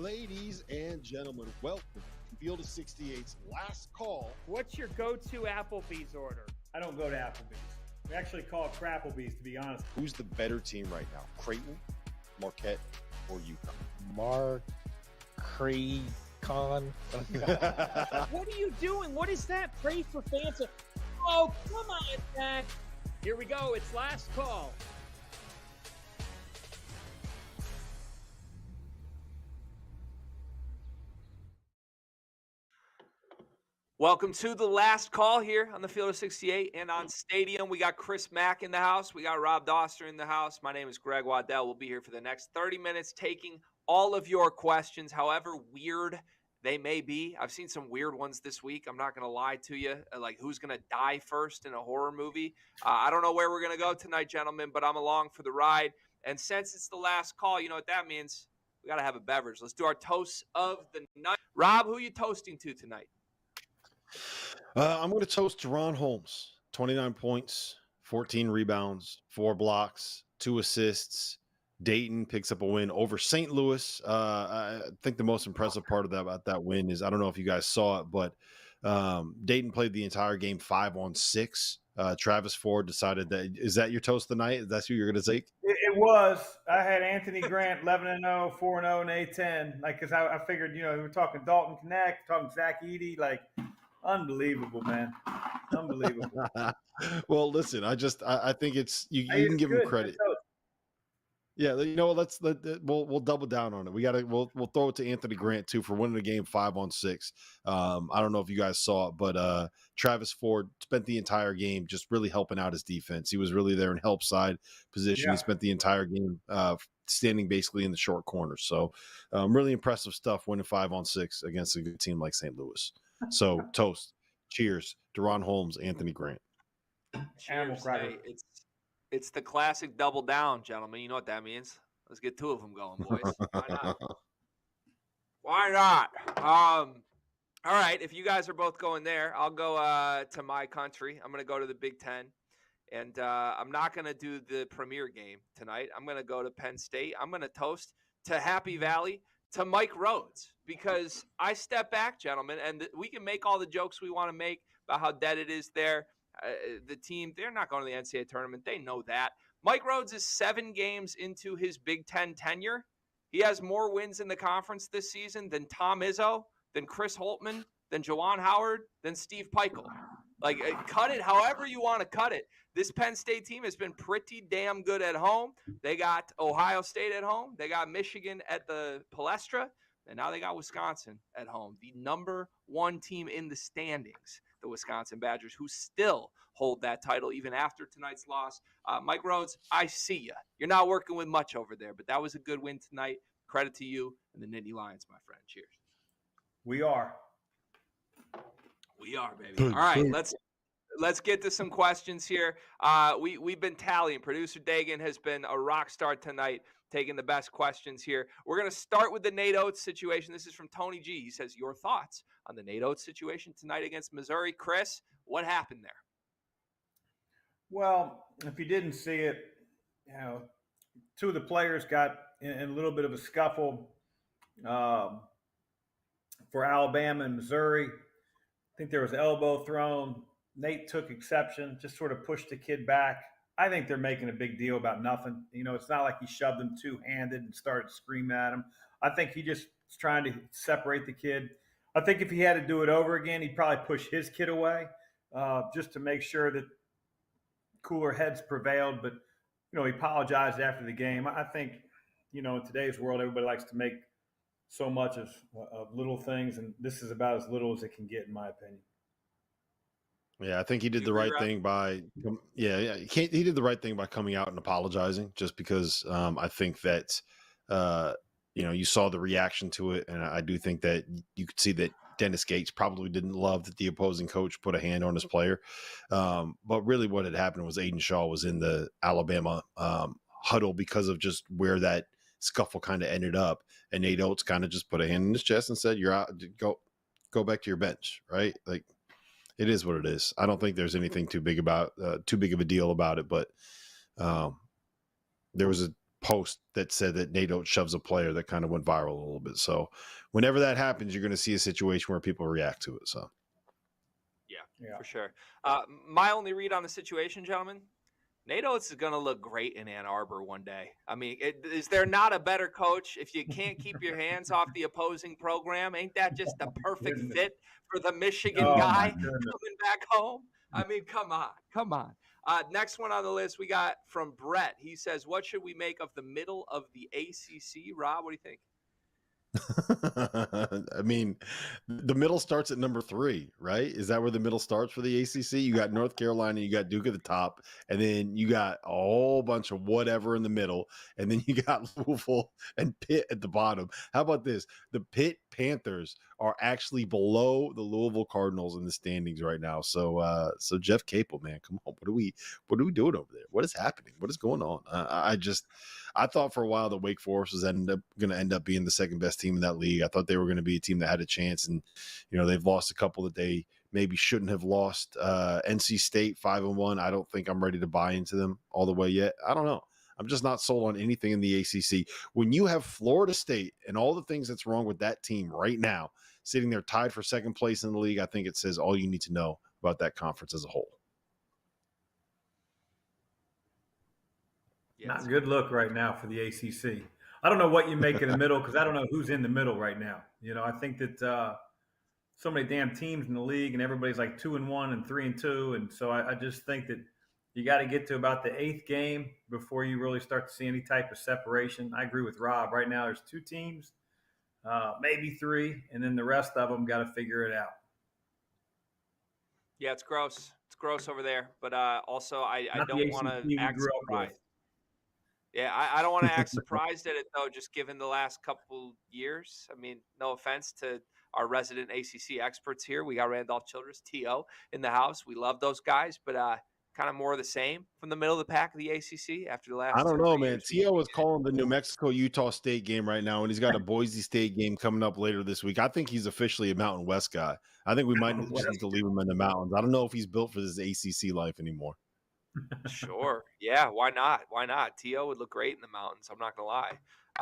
Ladies and gentlemen, welcome to Field of 68's last call. What's your go-to Applebee's order? I don't go to Applebee's. We actually call it Crapplebee's, to be honest. Who's the better team right now, Creighton, Marquette, or UConn? Con. What are you doing? What is that? Pray for fans. Oh, come on, Zach. Here we go. It's last call. Welcome to the last call here on the Field of 68 and on Stadium. We got Chris Mack in the house. We got Rob Doster in the house. My name is Greg Waddell. We'll be here for the next 30 minutes taking all of your questions, however weird they may be. I've seen some weird ones this week. I'm not going to lie to you, like who's going to die first in a horror movie. I don't know where we're going to go tonight, gentlemen, but I'm along for the ride. And since it's the last call, you know what that means? We got to have a beverage. Let's do our toasts of the night. Rob, who are you toasting to tonight? I'm going to toast Deron Holmes. 29 points, 14 rebounds, 4 blocks, 2 assists. Dayton picks up a win over St. Louis. I think the most impressive part of that about that win is, I don't know if you guys saw it, but Dayton played the entire game 5-on-6. Travis Ford decided that, is that your toast tonight? Is that who you're going to take? It was. I had Anthony Grant 11-0, 4-0, and A10. Like, because I figured, we're talking Dalton Knecht, talking Zach Edey, like, unbelievable, man. Unbelievable. Well, listen, I think it's you can give him credit. Yeah, we'll double down on it. We'll throw it to Anthony Grant too for winning the game 5-on-6. I don't know if you guys saw it, but Travis Ford spent the entire game just really helping out his defense. He was really there in help side position. Yeah. He spent the entire game standing basically in the short corner. So really impressive stuff, winning 5-on-6 against a good team like St. Louis. So toast, cheers, Deron Holmes, Anthony Grant. Cheers. Hey, it's the classic double down, gentlemen. You know what that means. Let's get 2 of them going, boys. Why not? Why not? All right, if you guys are both going there, I'll go to my country. I'm going to go to the Big Ten. And I'm not going to do the premier game tonight. I'm going to go to Penn State. I'm going to toast to Happy Valley, to Mike Rhodes, because I step back, gentlemen, and we can make all the jokes we want to make about how dead it is there. The team, they're not going to the NCAA tournament. They know that. Mike Rhodes is 7 games into his Big Ten tenure. He has more wins in the conference this season than Tom Izzo, than Chris Holtman, than Juwan Howard, than Steve Peichel. Like, cut it however you want to cut it. This Penn State team has been pretty damn good at home. They got Ohio State at home. They got Michigan at the Palestra. And now they got Wisconsin at home. The number 1 team in the standings, the Wisconsin Badgers, who still hold that title even after tonight's loss. Mike Rhodes, I see you. You're not working with much over there, but that was a good win tonight. Credit to you and the Nittany Lions, my friend. Cheers. We are. We are, baby. All right, let's get to some questions here. We've been tallying. Producer Dagan has been a rock star tonight, taking the best questions here. We're going to start with the Nate Oats situation. This is from Tony G. He says, your thoughts on the Nate Oats situation tonight against Missouri. Chris, what happened there? Well, if you didn't see it, 2 of the players got in a little bit of a scuffle for Alabama and Missouri. I think there was an elbow thrown. Nate took exception, just sort of pushed the kid back. I think they're making a big deal about nothing. It's not like he shoved him 2-handed and started screaming at him. I think he just was trying to separate the kid. I think if he had to do it over again, he'd probably push his kid away just to make sure that cooler heads prevailed. But, he apologized after the game. I think, in today's world, everybody likes to make so much of little things, and this is about as little as it can get, in my opinion. Yeah, I think he did the right thing by he did the right thing by coming out and apologizing, just because I think that you saw the reaction to it, and I do think that you could see that Dennis Gates probably didn't love that the opposing coach put a hand on his player. But really what had happened was Aiden Shaw was in the Alabama huddle because of just where that scuffle kind of ended up, and Nate Oats kind of just put a hand in his chest and said, "You're out. Go back to your bench." Right? Like, it is what it is. I don't think there's anything too big of a deal about it, but there was a post that said that Nate Oats shoves a player that kind of went viral a little bit. So whenever that happens, you're going to see a situation where people react to it. So yeah. For sure. My only read on the situation, gentlemen, Nate Oats is going to look great in Ann Arbor one day. I mean, is there not a better coach? If you can't keep your hands off the opposing program, ain't that just the perfect fit for the Michigan guy coming back home? I mean, come on. Next one on the list we got from Brett. He says, what should we make of the middle of the ACC? Rob, what do you think? I mean, the middle starts at number 3, right? Is that where the middle starts for the ACC? You got North Carolina, you got Duke at the top, and then you got a whole bunch of whatever in the middle, and then you got Louisville and Pitt at the bottom. How about this? The Pitt Panthers are actually below the Louisville Cardinals in the standings right now. So Jeff Capel, man, come on, what are we doing over there? What is happening? What is going on? I thought for a while that Wake Forest was going to end up being the second best team in that league. I thought they were going to be a team that had a chance, and they've lost a couple that they maybe shouldn't have lost. NC State 5-1. I don't think I'm ready to buy into them all the way yet. I don't know. I'm just not sold on anything in the ACC. When you have Florida State and all the things that's wrong with that team right now, sitting there tied for second place in the league, I think it says all you need to know about that conference as a whole. Not a good look right now for the ACC. I don't know what you make in the middle because I don't know who's in the middle right now. I think that so many damn teams in the league and everybody's like 2-1 and 3-2. And so I just think that you got to get to about the 8th game before you really start to see any type of separation. I agree with Rob. Right now there's 2 teams, maybe 3, and then the rest of them got to figure it out. Yeah, it's gross. It's gross over there. But also I don't want to act surprised. Yeah, I don't want to act surprised at it, though, just given the last couple years. I mean, no offense to our resident ACC experts here. We got Randolph Childress, T.O. in the house. We love those guys, but kind of more of the same from the middle of the pack of the ACC after the last. I don't know, man. T.O. is calling the New Mexico-Utah State game right now, and he's got a Boise State game coming up later this week. I think he's officially a Mountain West guy. I think we might just need to leave him in the mountains. I don't know if he's built for this ACC life anymore. Sure. Yeah, why not? Why not? T.O. would look great in the mountains. I'm not going to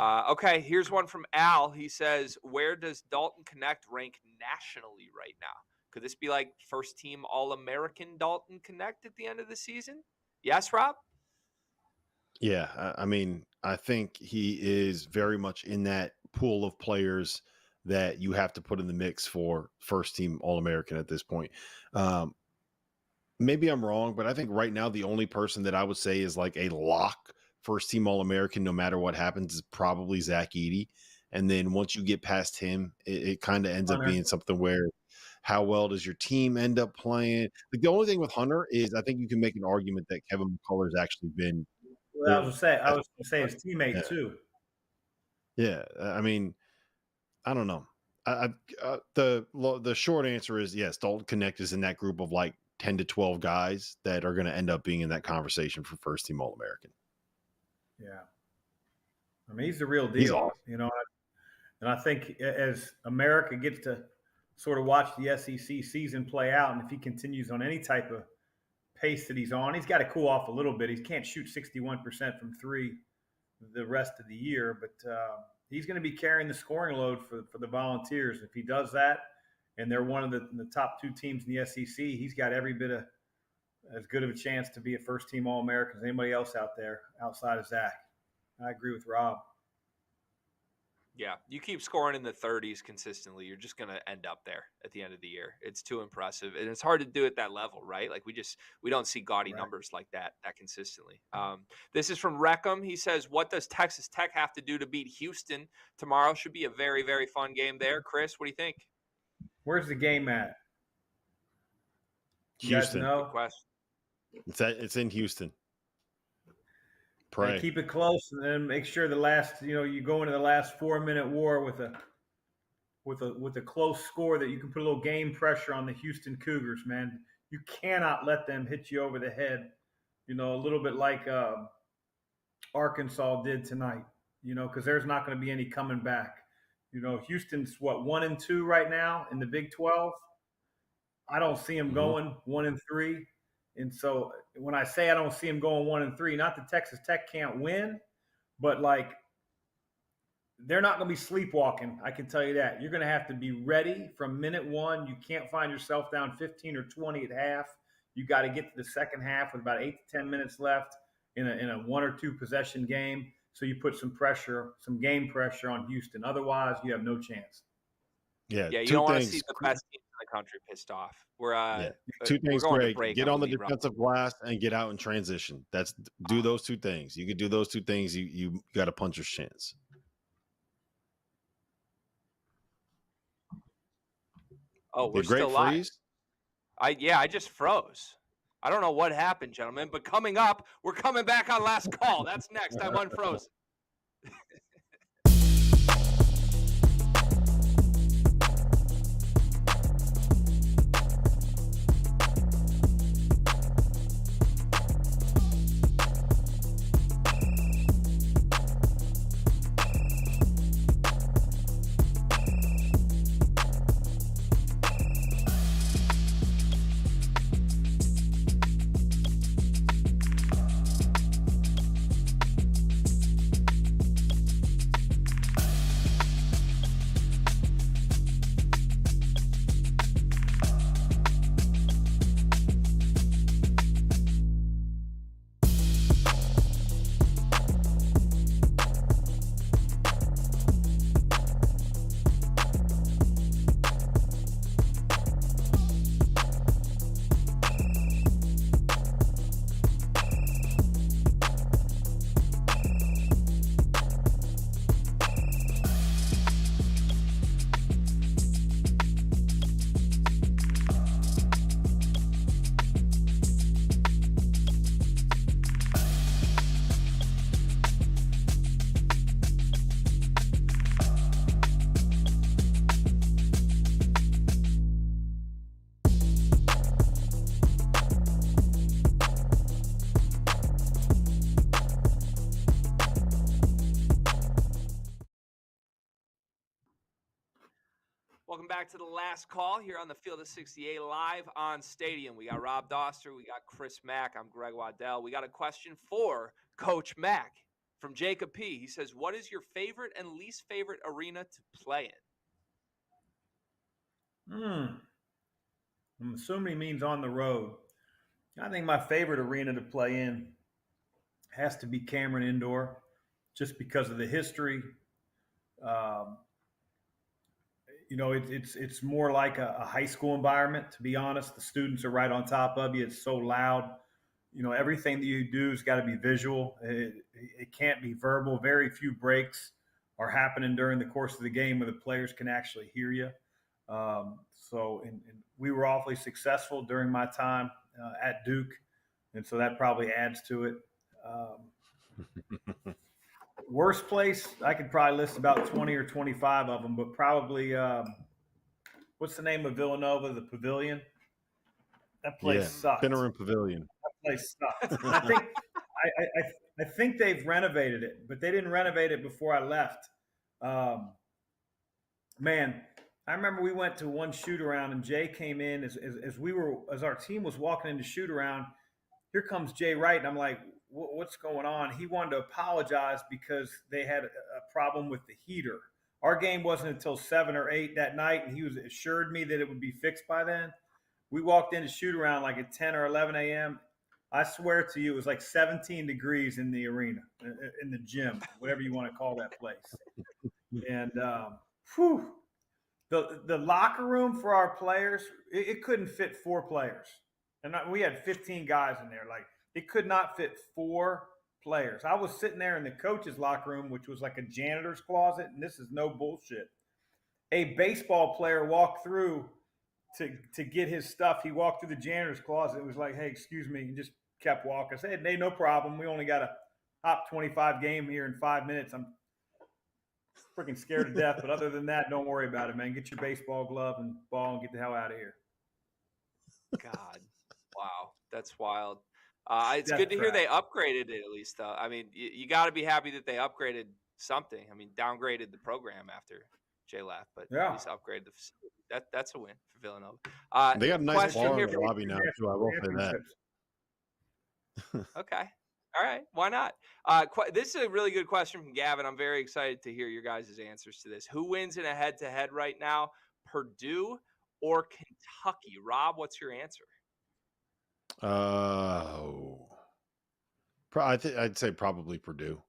lie. Okay, here's one from Al. He says, where does Dalton Knecht rank nationally right now? Could this be like first team All-American Dalton Knecht at the end of the season? Yes, Rob? Yeah, I mean, I think he is very much in that pool of players that you have to put in the mix for first team All-American at this point. Maybe I'm wrong, but I think right now the only person that I would say is like a lock first team All-American no matter what happens is probably Zach Edey. And then once you get past him, it kind of ends up being something where how well does your team end up playing? Like the only thing with Hunter is I think you can make an argument that Kevin McCullough's actually been. Well, I was going to say his teammate too. Yeah, I mean, I don't know. The short answer is yes. Dalton Knecht is in that group of like 10 to 12 guys that are going to end up being in that conversation for first team All-American. Yeah. I mean, he's the real deal, he's awesome. And I think as America gets to sort of watch the SEC season play out, and if he continues on any type of pace that he's on, he's got to cool off a little bit. He can't shoot 61% from 3 the rest of the year, but he's going to be carrying the scoring load for the Volunteers. If he does that, and they're one of the top 2 teams in the SEC, he's got every bit of as good of a chance to be a first-team All-American as anybody else out there outside of Zach. I agree with Rob. Yeah, you keep scoring in the 30s consistently, you're just going to end up there at the end of the year. It's too impressive, and it's hard to do at that level, right? Like we don't see gaudy numbers like that consistently. This is from Reckham. He says, what does Texas Tech have to do to beat Houston tomorrow? Should be a very, very fun game there. Chris, what do you think? Where's the game at? Houston. You guys know? Good question. It's in Houston. Pray. Keep it close, and then make sure the last, you go into the last 4-minute war with a close score that you can put a little game pressure on the Houston Cougars, man. You cannot let them hit you over the head, a little bit like Arkansas did tonight, because there's not going to be any coming back. Houston's 1-2 right now in the Big 12. I don't see them going 1-3. And so when I say I don't see them going 1-3, not that Texas Tech can't win, But like, they're not going to be sleepwalking. I can tell you that. You're going to have to be ready from minute one. You can't find yourself down 15 or 20 at half. You got to get to the second half with about 8 to 10 minutes left in a 1 or 2 possession game. So you put some pressure, some game pressure on Houston. Otherwise, you have no chance. Yeah, you don't want to see the best teams in the country pissed off. Two things, Greg. Get on the defensive glass and get out in transition. Do those 2 things. You could do those 2 things. You got a puncher's chance. Oh, we're still live. I just froze. I don't know what happened, gentlemen, but coming up, we're coming back on Last Call. That's next. I'm unfrozen. Welcome back to the Last Call here on the Field of 68 live on Stadium. We got Rob Doster. We got Chris Mack. I'm Greg Waddell. We got a question for Coach Mack from Jacob P. He says, what is your favorite and least favorite arena to play in? I'm assuming he means on the road. I think my favorite arena to play in has to be Cameron Indoor, just because of the history. It's more like a high school environment, to be honest. The students are right on top of you. It's so loud. Everything that you do has got to be visual. It can't be verbal. Very few breaks are happening during the course of the game where the players can actually hear you. So we were awfully successful during my time at Duke, and so that probably adds to it. Worst place, I could probably list about 20 or 25 of them, but probably what's the name of Villanova? The Pavilion. That place sucked. Finneran Pavilion. That place sucked. I think they've renovated it, but they didn't renovate it before I left. Man, I remember we went to one shoot around, and Jay came in as our team was walking into shoot around. Here comes Jay Wright, and I'm like, what's going on? He wanted to apologize because they had a problem with the heater. Our game wasn't until 7 or 8 that night, and he was assured me that it would be fixed by then. We walked into shoot around like at 10 or 11 a.m. I swear to you, it was like 17 degrees in the arena, in the gym, whatever you want to call that place. And the locker room for our players, it couldn't fit 4 players. And we had 15 guys in there. Like, it could not fit 4 players. I was sitting there in the coach's locker room, which was like a janitor's closet, and this is no bullshit. A baseball player walked through to get his stuff. He walked through the janitor's closet. It was like, hey, excuse me, and just kept walking. I said, hey, no problem. We only got a top 25 game here in 5 minutes. I'm freaking scared to death. But other than that, don't worry about it, man. Get your baseball glove and ball and get the hell out of here. God. Wow. That's wild. It's good to hear they upgraded it at least, though. I mean, you got to be happy that they upgraded something. I mean, downgraded the program after Jay left, but at least upgraded the facility. That's a win for Villanova. They got a nice bar in the lobby now, too. I will say that. Okay. All right, why not? This is a really good question from Gavin. I'm very excited to hear your guys' answers to this. Who wins in a head-to-head right now, Purdue or Kentucky? Rob, what's your answer? I'd say probably Purdue.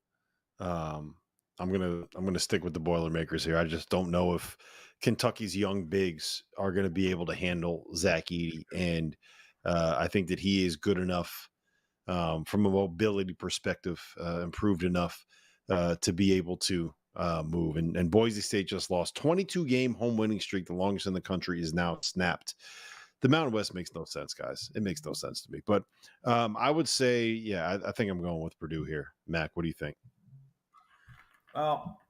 I'm gonna stick with the Boilermakers here. I just don't know if Kentucky's young bigs are gonna be able to handle Zach Edey, and I think that he is good enough from a mobility perspective, improved enough to be able to move. And Boise State just lost 22-game home winning streak, the longest in the country, is now snapped. The Mountain West makes no sense, guys. It makes no sense to me. But I would say, yeah, I think I'm going with Purdue here. Mac, what do you think? Well,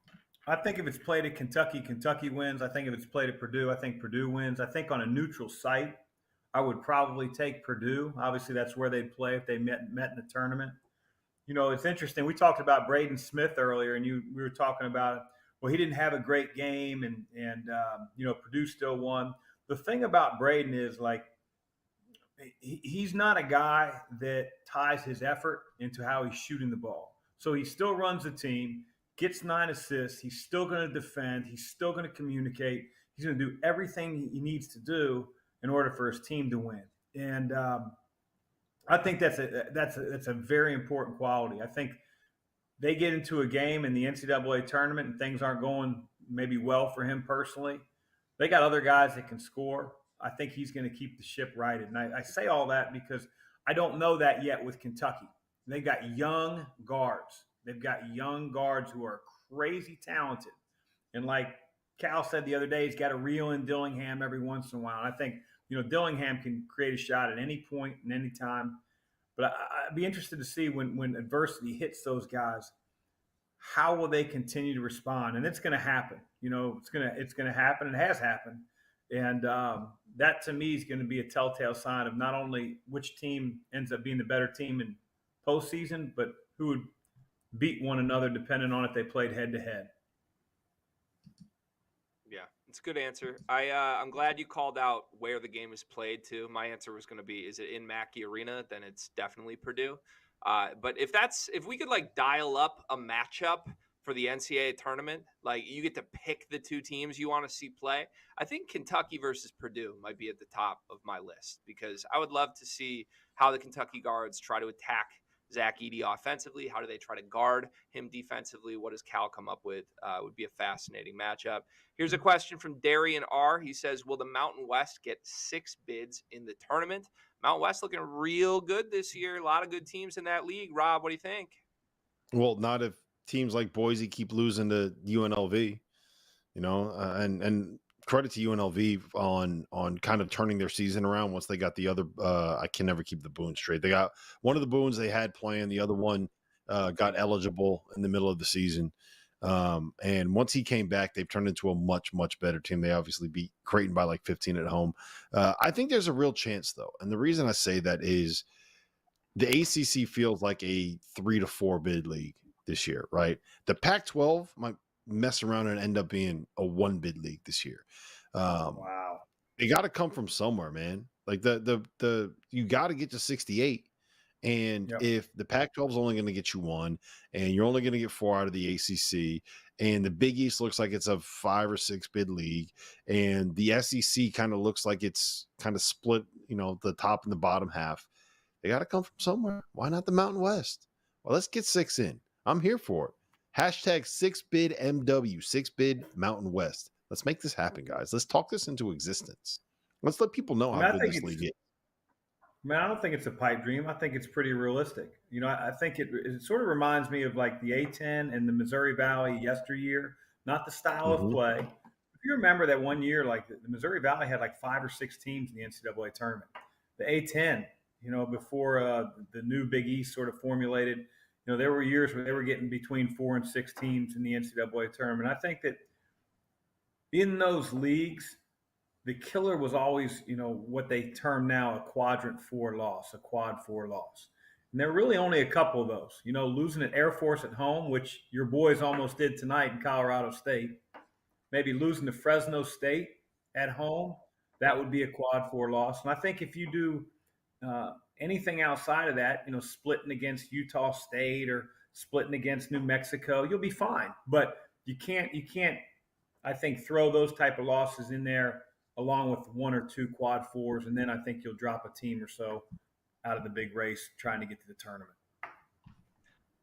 I think if it's played at Kentucky, Kentucky wins. I think if it's played at Purdue, I think Purdue wins. I think on a neutral site, I would probably take Purdue. Obviously, that's where they'd play if they met in the tournament. You know, it's interesting. We talked about Braden Smith earlier, and we were talking about, well, he didn't have a great game, and you know, Purdue still won. The thing about Braden is, like, he's not a guy that ties his effort into how he's shooting the ball. So he still runs the team, gets 9 assists. He's still going to defend. He's still going to communicate. He's going to do everything he needs to do in order for his team to win. And I think that's a very important quality. I think they get into a game in the NCAA tournament and things aren't going maybe well for him personally. They got other guys that can score. I think he's going to keep the ship righted. And I say all that because I don't know that yet with Kentucky. They got young guards. They've got young guards who are crazy talented. And like Cal said the other day, he's got to reel in Dillingham every once in a while. And I think, you know, Dillingham can create a shot at any point and any time. But I'd be interested to see when adversity hits those guys, how will they continue to respond? And it's going to happen. You know, it's going to happen. It has happened. And that to me is going to be a telltale sign of not only which team ends up being the better team in postseason, but who would beat one another depending on if they played head to head. Yeah, it's a good answer. I'm glad you called out where the game is played too. My answer was going to be, is it in Mackey Arena? Then it's definitely Purdue. But if we could like dial up a matchup for the NCAA tournament, like you get to pick the two teams you want to see play, I think Kentucky versus Purdue might be at the top of my list, because I would love to see how the Kentucky guards try to attack Zach Edey offensively. How do they try to guard him defensively? What does Cal come up with? Would be a fascinating matchup. Here's a question from Darian R. He says, will the Mountain West get 6 bids in the tournament? Mountain West looking real good this year. A lot of good teams in that league. Rob, what do you think? Well, not if teams like Boise keep losing to UNLV, you know, and credit to UNLV on kind of turning their season around once they got the other. I can never keep the Boone straight. They got one of the Boones they had playing. The other one got eligible in the middle of the season. And once he came back, they've turned into a much, much better team. They obviously beat Creighton by like 15 at home. I think there's a real chance, though. And the reason I say that is the ACC feels like a 3 to 4 bid league this year, right? The Pac-12 might mess around and end up being a 1 bid league this year. Wow. They got to come from somewhere, man. Like the you got to get to 68. And Yep. if the Pac-12 is only going to get you 1, and you're only going to get 4 out of the ACC, and the Big East looks like it's a 5 or 6 bid league, and the SEC kind of looks like it's kind of split, you know, the top and the bottom half, they got to come from somewhere. Why not the Mountain West? Well, let's get 6 in. I'm here for it. Hashtag 6bid MW, 6bid Mountain West. Let's make this happen, guys. Let's talk this into existence. Let's let people know how good this league is. Man, I don't think it's a pipe dream. I think it's pretty realistic. You know, I think it sort of reminds me of like the A10 and the Missouri Valley yesteryear, not the style of play. If you remember that one year, like the Missouri Valley had like 5 or 6 teams in the NCAA tournament. The A10, you know, before the new Big East sort of formulated, you know, there were years where they were getting between 4 and 6 teams in the NCAA tournament. I think that in those leagues, the killer was always, you know, what they term now a quadrant 4 loss, a quad 4 loss. And there are really only a couple of those. You know, losing at Air Force at home, which your boys almost did tonight in Colorado State. Maybe losing to Fresno State at home, that would be a quad 4 loss. And I think if you do Anything outside of that, splitting against Utah State or splitting against New Mexico, you'll be fine. But you can't, I think, throw those type of losses in there along with 1 or 2 quad fours, and then I think you'll drop a team or so out of the big race trying to get to the tournament.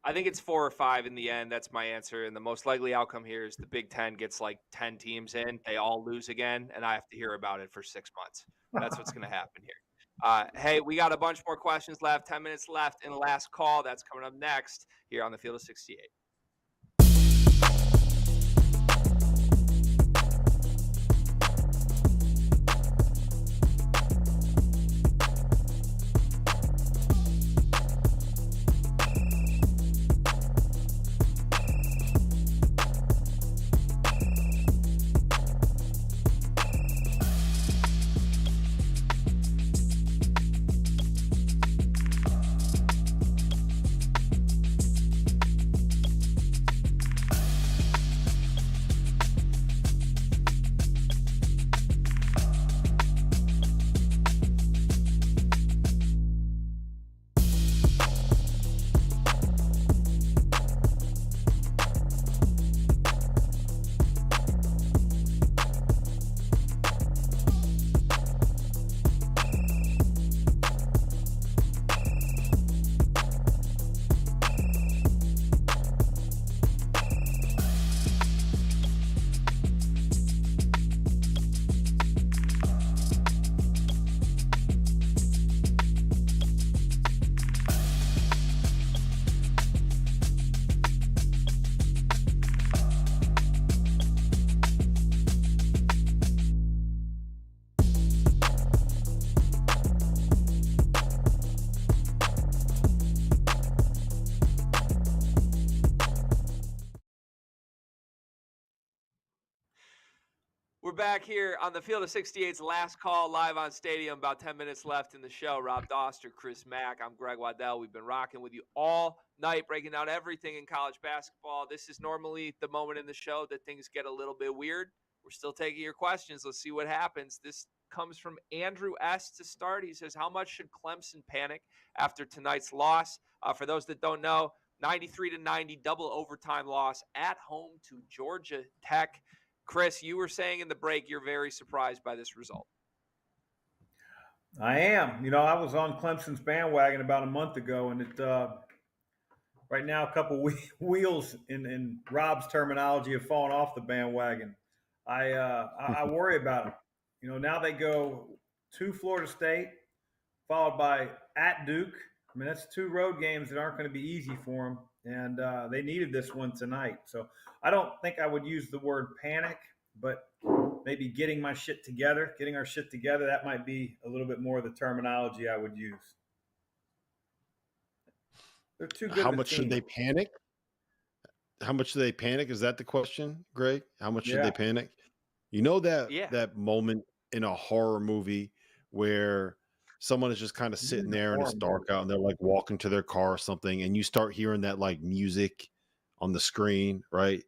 I think it's 4 or 5 in the end. That's my answer. And the most likely outcome here is the Big Ten gets like 10 teams in. They all lose again, and I have to hear about it for 6 months. That's what's going to happen here. Hey, we got a bunch more questions left. 10 minutes left in the last call. That's coming up next here on the Field of 68. We're back here on the Field of 68's last call, live on Stadium. About 10 minutes left in the show. Rob Doster, Chris Mack. I'm Greg Waddell. We've been rocking with you all night, breaking down everything in college basketball. This is normally the moment in the show that things get a little bit weird. We're still taking your questions. Let's see what happens. This comes from Andrew S. to start. He says, how much should Clemson panic after tonight's loss? For those that don't know, 93-90 double overtime loss at home to Georgia Tech. Chris, you were saying in the break you're very surprised by this result. I am. I was on Clemson's bandwagon about a month ago, and it right now a couple wheels in Rob's terminology have fallen off the bandwagon. I worry about them. Now they go to Florida State, followed by at Duke. I mean, that's 2 road games that aren't going to be easy for them. And they needed this one tonight. So I don't think I would use the word panic, but maybe getting our shit together. That might be a little bit more of the terminology I would use. They're too good. How much should they panic? How much do they panic? Is that the question, Greg? How much should they panic? That moment in a horror movie where someone is just kind of sitting there and it's dark out and they're like walking to their car or something, and you start hearing that like music on the screen, right?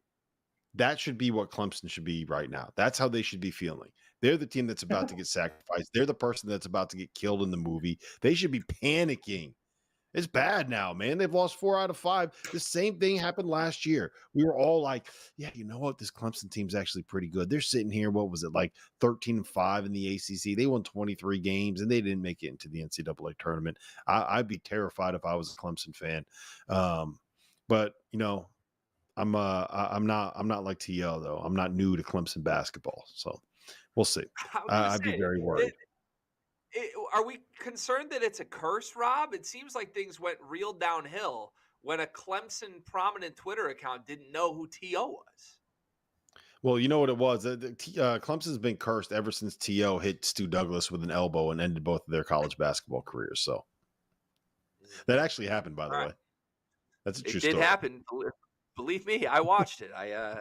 That should be what Clemson should be right now. That's how they should be feeling. They're the team that's about to get sacrificed. They're the person that's about to get killed in the movie. They should be panicking. It's bad now, man. They've lost 4 out of 5. The same thing happened last year. We were all like, yeah, you know what? This Clemson team's actually pretty good. They're sitting here, what was it, like 13-5 in the ACC. They won 23 games, and they didn't make it into the NCAA tournament. I'd be terrified if I was a Clemson fan. But, I'm not like T.O., though. I'm not new to Clemson basketball. So we'll see. I'd be very worried. Are we concerned that it's a curse, Rob? It seems like things went real downhill when a Clemson prominent Twitter account didn't know who T.O. was. Well, you know what it was? Clemson's been cursed ever since T.O. hit Stu Douglas with an elbow and ended both of their college basketball careers. So that actually happened, by the way. That's a true story. It did happen. Believe me, I watched it. I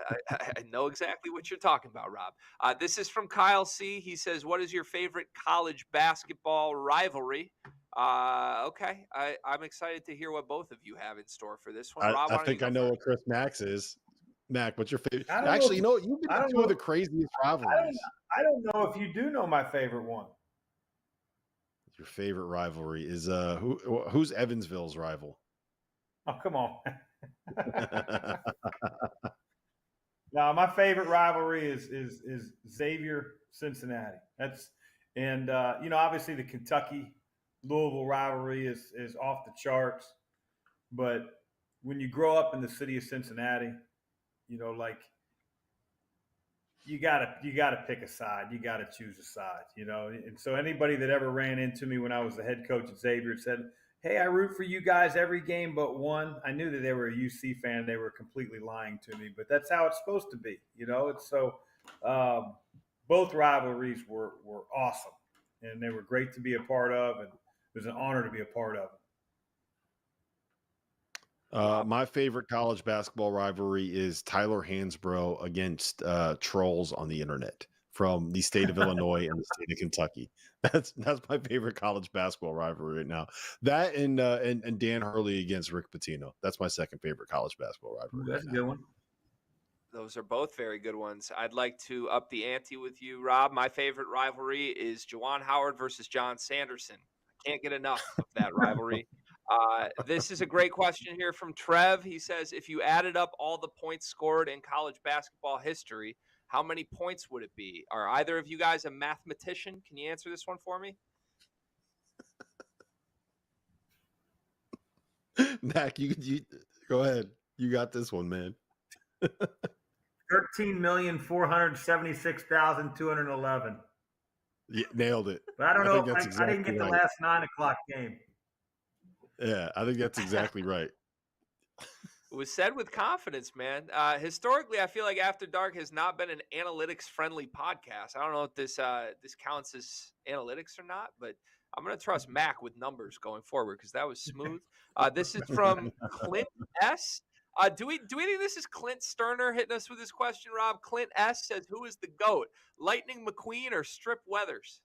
know exactly what you're talking about, Rob. This is from Kyle C. He says, what is your favorite college basketball rivalry? Okay. I'm excited to hear what both of you have in store for this one. Rob, I think I know what Chris Mack's is. Mac, what's your favorite? Actually, you've been two of the craziest rivalries. I don't know if you do know my favorite one. Your favorite rivalry is who's Evansville's rival? Oh, come on. Now, my favorite rivalry is Xavier Cincinnati. Obviously the Kentucky Louisville rivalry is off the charts. But when you grow up in the city of Cincinnati, like you gotta pick a side. You gotta choose a side, And so anybody that ever ran into me when I was the head coach at Xavier said, "Hey, I root for you guys every game but one." I knew that they were a UC fan. They were completely lying to me, but that's how it's supposed to be, It's so both rivalries were awesome, and they were great to be a part of, and it was an honor to be a part of them. My favorite college basketball rivalry is Tyler Hansbrough against trolls on the internet from the state of Illinois and the state of Kentucky. That's my favorite college basketball rivalry right now. That and Dan Hurley against Rick Pitino. That's my second favorite college basketball rivalry. That's a good one. Those are both very good ones. I'd like to up the ante with you, Rob. My favorite rivalry is Juwan Howard versus John Sanderson. I can't get enough of that rivalry. This is a great question here from Trev. He says, if you added up all the points scored in college basketball history, how many points would it be? Are either of you guys a mathematician? Can you answer this one for me? Mac, you go ahead. You got this one, man. 13,476,211. Yeah, nailed it. But I don't know. I didn't get the last 9 o'clock game. Yeah, I think that's exactly right. It was said with confidence, man. Historically, I feel like After Dark has not been an analytics-friendly podcast. I don't know if this counts as analytics or not, but I'm going to trust Mac with numbers going forward because that was smooth. This is from Clint S. Do we think this is Clint Sterner hitting us with this question, Rob? Clint S. says, who is the GOAT, Lightning McQueen or Strip Weathers?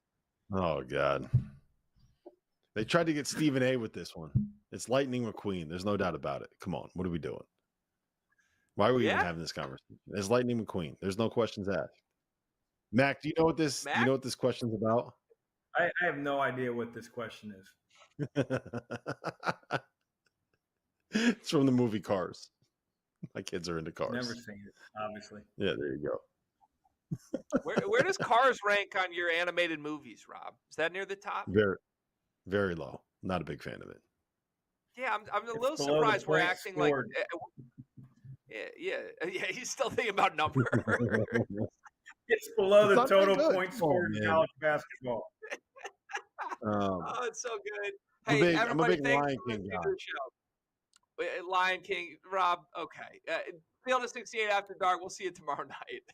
Oh, God. They tried to get Stephen A with this one. It's Lightning McQueen. There's no doubt about it. Come on. What are we doing? Why are we even having this conversation? It's Lightning McQueen. There's no questions asked. Mac, do you know what this question's about? I have no idea what this question is. It's from the movie Cars. My kids are into Cars. Never seen it, obviously. Yeah, there you go. Where does Cars rank on your animated movies, Rob? Is that near the top? Very, very low. Not a big fan of it. Yeah, I'm a little surprised we're acting scored. Yeah. He's still thinking about numbers. It's below the total points scored in college basketball. Oh, it's so good. Hey, I'm a big Lion King guy. Lion King, Rob. Okay, Field of 68 After Dark. We'll see you tomorrow night.